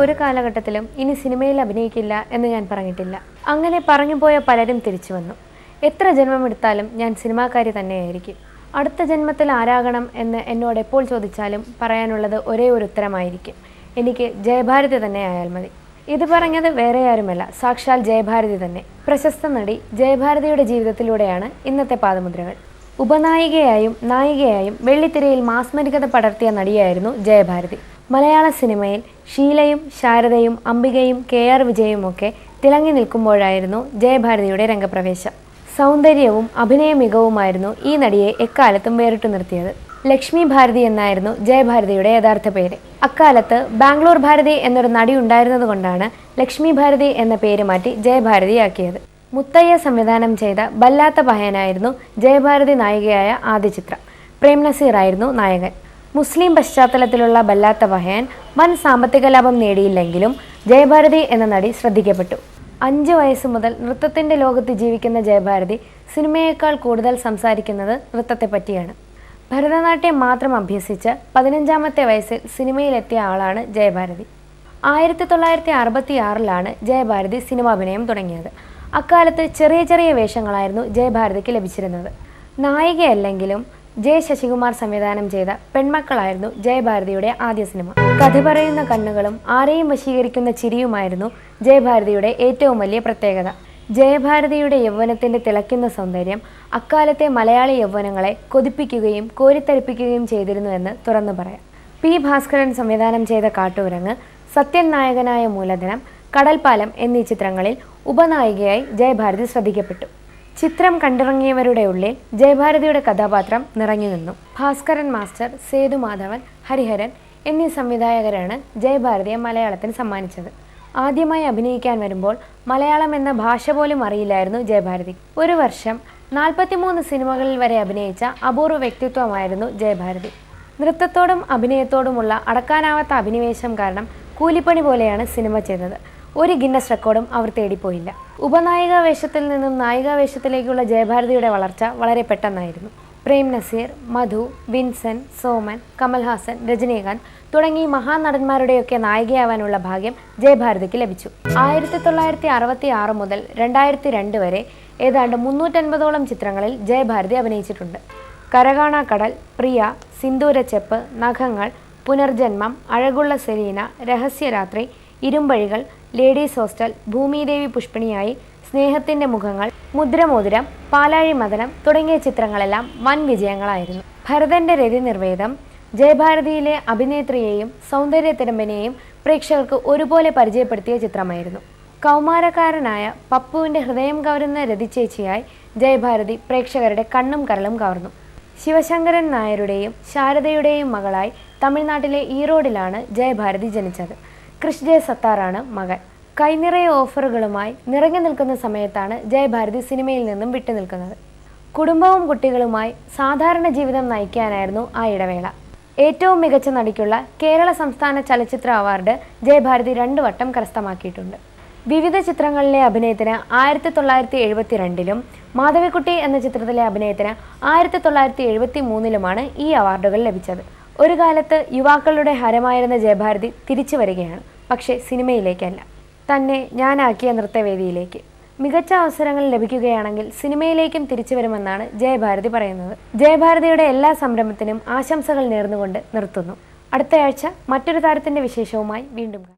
ഒരു കാലഘട്ടത്തിലും ഇനി സിനിമയിൽ അഭിനയിക്കില്ല എന്ന് ഞാൻ പറഞ്ഞിട്ടില്ല. അങ്ങനെ പറഞ്ഞുപോയ പലരും തിരിച്ചു വന്നു. എത്ര ജന്മമെടുത്താലും ഞാൻ സിനിമാക്കാരി തന്നെയായിരിക്കും. അടുത്ത ജന്മത്തിൽ ആരാകണം എന്ന് എന്നോട് എപ്പോൾ ചോദിച്ചാലും പറയാനുള്ളത് ഒരേ ഒരു ഉത്തരമായിരിക്കും: എനിക്ക് ജയഭാരതി തന്നെ ആയാൽ മതി. ഇത് പറഞ്ഞത് വേറെ ആരുമല്ല, സാക്ഷാൽ ജയഭാരതി തന്നെ. പ്രശസ്ത നടി ജയഭാരതിയുടെ ജീവിതത്തിലൂടെയാണ് ഇന്നത്തെ പാദമുദ്രകൾ. ഉപനായികയായും നായികയായും വെള്ളിത്തിരയിൽ മാസ്മരികത പടർത്തിയ നടിയായിരുന്നു ജയഭാരതി. മലയാള സിനിമയിൽ ഷീലയും ശാരദയും അംബികയും KR വിജയും ഒക്കെ തിളങ്ങി നിൽക്കുമ്പോഴായിരുന്നു ജയഭാരതിയുടെ രംഗപ്രവേശം. സൗന്ദര്യവും അഭിനയ മികവുമായിരുന്നു ഈ നടിയെ എക്കാലത്തും വേറിട്ടു നിർത്തിയത്. ലക്ഷ്മി ഭാരതി എന്നായിരുന്നു ജയഭാരതിയുടെ യഥാർത്ഥ പേര്. അക്കാലത്ത് ബാംഗ്ലൂർ ഭാരതി എന്നൊരു നടി ഉണ്ടായിരുന്നത് കൊണ്ടാണ് ലക്ഷ്മി ഭാരതി എന്ന പേര് മാറ്റി ജയഭാരതിയാക്കിയത്. മുത്തയ്യ സംവിധാനം ചെയ്ത ബല്ലാത്ത പഹയനായിരുന്നു ജയഭാരതി നായികയായ ആദ്യ ചിത്രം. പ്രേം നസീർ ആയിരുന്നു നായകൻ. മുസ്ലിം പശ്ചാത്തലത്തിലുള്ള ബല്ലാത്ത പഹയൻ വൻ സാമ്പത്തിക ലാഭം നേടിയില്ലെങ്കിലും ജയഭാരതി എന്ന നടി ശ്രദ്ധിക്കപ്പെട്ടു. 5 വയസ്സ് മുതൽ നൃത്തത്തിൻ്റെ ലോകത്ത് ജീവിക്കുന്ന ജയഭാരതി സിനിമയേക്കാൾ കൂടുതൽ സംസാരിക്കുന്നത് നൃത്തത്തെ പറ്റിയാണ്. ഭരതനാട്യം മാത്രം അഭ്യസിച്ച് 15ാമത്തെ വയസ്സിൽ സിനിമയിലെത്തിയ ആളാണ് ജയഭാരതി. 1966 ജയഭാരതി സിനിമാഭിനയം തുടങ്ങിയത്. അക്കാലത്ത് ചെറിയ ചെറിയ വേഷങ്ങളായിരുന്നു ജയഭാരതിക്ക് ലഭിച്ചിരുന്നത്. നായികയല്ലെങ്കിലും J. ശശികുമാർ സംവിധാനം ചെയ്ത പെൺമക്കളായിരുന്നു ജയഭാരതിയുടെ ആദ്യ സിനിമ. കഥ പറയുന്ന കണ്ണുകളും ആരെയും വശീകരിക്കുന്ന ചിരിയുമായിരുന്നു ജയഭാരതിയുടെ ഏറ്റവും വലിയ പ്രത്യേകത. ജയഭാരതിയുടെ യൗവനത്തിൻ്റെ തിളയ്ക്കുന്ന സൗന്ദര്യം അക്കാലത്തെ മലയാളി യൗവനങ്ങളെ കൊതിപ്പിക്കുകയും കോരിത്തരിപ്പിക്കുകയും ചെയ്തിരുന്നുവെന്ന് തുറന്നു പറയാം. P. ഭാസ്കരൻ സംവിധാനം ചെയ്ത കാട്ടുകുരങ്ങ്, സത്യൻ നായകനായ മൂലധനം, കടൽപ്പാലം എന്നീ ചിത്രങ്ങളിൽ ഉപനായികയായി ജയഭാരതി ശ്രദ്ധിക്കപ്പെട്ടു. ചിത്രം കണ്ടിറങ്ങിയവരുടെ ഉള്ളിൽ ജയഭാരതിയുടെ കഥാപാത്രം നിറഞ്ഞു നിന്നു. ഭാസ്കരൻ മാസ്റ്റർ, സേതുമാധവൻ, ഹരിഹരൻ എന്നീ സംവിധായകരാണ് ജയഭാരതിയെ മലയാളത്തിന് സമ്മാനിച്ചത്. ആദ്യമായി അഭിനയിക്കാൻ വരുമ്പോൾ മലയാളം എന്ന ഭാഷ പോലും അറിയില്ലായിരുന്നു ജയഭാരതി. ഒരു വർഷം 43 സിനിമകളിൽ വരെ അഭിനയിച്ച അപൂർവ വ്യക്തിത്വമായിരുന്നു ജയഭാരതി. നൃത്തത്തോടും അഭിനയത്തോടുമുള്ള അടക്കാനാവാത്ത അഭിനിവേശം കാരണം കൂലിപ്പണി പോലെയാണ് സിനിമ ചെയ്തത്. ഒരു ഗിന്നസ് റെക്കോർഡും അവർ തേടിപ്പോയില്ല. ഉപനായിക വേഷത്തിൽ നിന്നും നായികാ വേഷത്തിലേക്കുള്ള ജയഭാരതിയുടെ വളർച്ച വളരെ പെട്ടെന്നായിരുന്നു. പ്രേം നസീർ, മധു, വിൻസൻ, സോമൻ, കമൽഹാസൻ, രജനീകാന്ത് തുടങ്ങി മഹാനടന്മാരുടെയൊക്കെ നായികയാവാനുള്ള ഭാഗ്യം ജയഭാരതിക്ക് ലഭിച്ചു. 1966 മുതൽ 2002 വരെ ഏതാണ്ട് 350ഓളം ചിത്രങ്ങളിൽ ജയഭാരതി അഭിനയിച്ചിട്ടുണ്ട്. കരകാണാ കടൽ, പ്രിയ, സിന്ദൂരച്ചെപ്പ്, നഖങ്ങൾ, പുനർജന്മം, അഴകുള്ള സെലീന, രഹസ്യരാത്രി, ഇരുമ്പഴികൾ, ലേഡീസ് ഹോസ്റ്റൽ, ഭൂമിദേവി പുഷ്പിണിയായി, സ്നേഹത്തിൻ്റെ മുഖങ്ങൾ, മുദ്രമോതിരം, പാലാഴി മദനം തുടങ്ങിയ ചിത്രങ്ങളെല്ലാം വൻ വിജയങ്ങളായിരുന്നു. ഭരതൻ്റെ രതിനിർവേദം ജയഭാരതിയിലെ അഭിനേത്രിയെയും സൗന്ദര്യത്തിരമ്പനെയും പ്രേക്ഷകർക്ക് ഒരുപോലെ പരിചയപ്പെടുത്തിയ ചിത്രമായിരുന്നു. കൗമാരക്കാരനായ പപ്പുവിൻ്റെ ഹൃദയം കവരുന്ന രതിച്ചേച്ചിയായി ജയഭാരതി പ്രേക്ഷകരുടെ കണ്ണും കരളും കവർന്നു. ശിവശങ്കരൻ നായരുടെയും ശാരദയുടെയും മകളായി തമിഴ്നാട്ടിലെ ഈറോഡിലാണ് ജയഭാരതി ജനിച്ചത്. ക്രിഷ് J. സത്താറാണ് മകൻ. കൈനിറയ ഓഫറുകളുമായി നിറഞ്ഞു നിൽക്കുന്ന സമയത്താണ് ജയഭാരതി സിനിമയിൽ നിന്നും വിട്ടുനിൽക്കുന്നത്. കുടുംബവും കുട്ടികളുമായി സാധാരണ ജീവിതം നയിക്കാനായിരുന്നു ആ ഇടവേള. ഏറ്റവും മികച്ച നടിക്കുള്ള കേരള സംസ്ഥാന ചലച്ചിത്ര അവാർഡ് ജയഭാരതി 2 വട്ടം കരസ്ഥമാക്കിയിട്ടുണ്ട്. വിവിധ ചിത്രങ്ങളിലെ അഭിനയത്തിന് 1972 മാധവിക്കുട്ടി എന്ന ചിത്രത്തിലെ അഭിനയത്തിന് 1973 ഈ അവാർഡുകൾ ലഭിച്ചത്. ഒരു കാലത്ത് യുവാക്കളുടെ ഹരമായിരുന്ന ജയഭാരതി തിരിച്ചു വരികയാണ്. പക്ഷേ സിനിമയിലേക്കല്ല, തന്നെ ഞാനാക്കിയ നൃത്തവേദിയിലേക്ക്. മികച്ച അവസരങ്ങൾ ലഭിക്കുകയാണെങ്കിൽ സിനിമയിലേക്കും തിരിച്ചു വരുമെന്നാണ് ജയഭാരതി പറയുന്നത്. ജയഭാരതിയുടെ എല്ലാ സംരംഭത്തിനും ആശംസകൾ നേർന്നുകൊണ്ട് നിർത്തുന്നു. അടുത്തയാഴ്ച മറ്റൊരു താരത്തിൻ്റെ വിശേഷവുമായി വീണ്ടും കാണാം.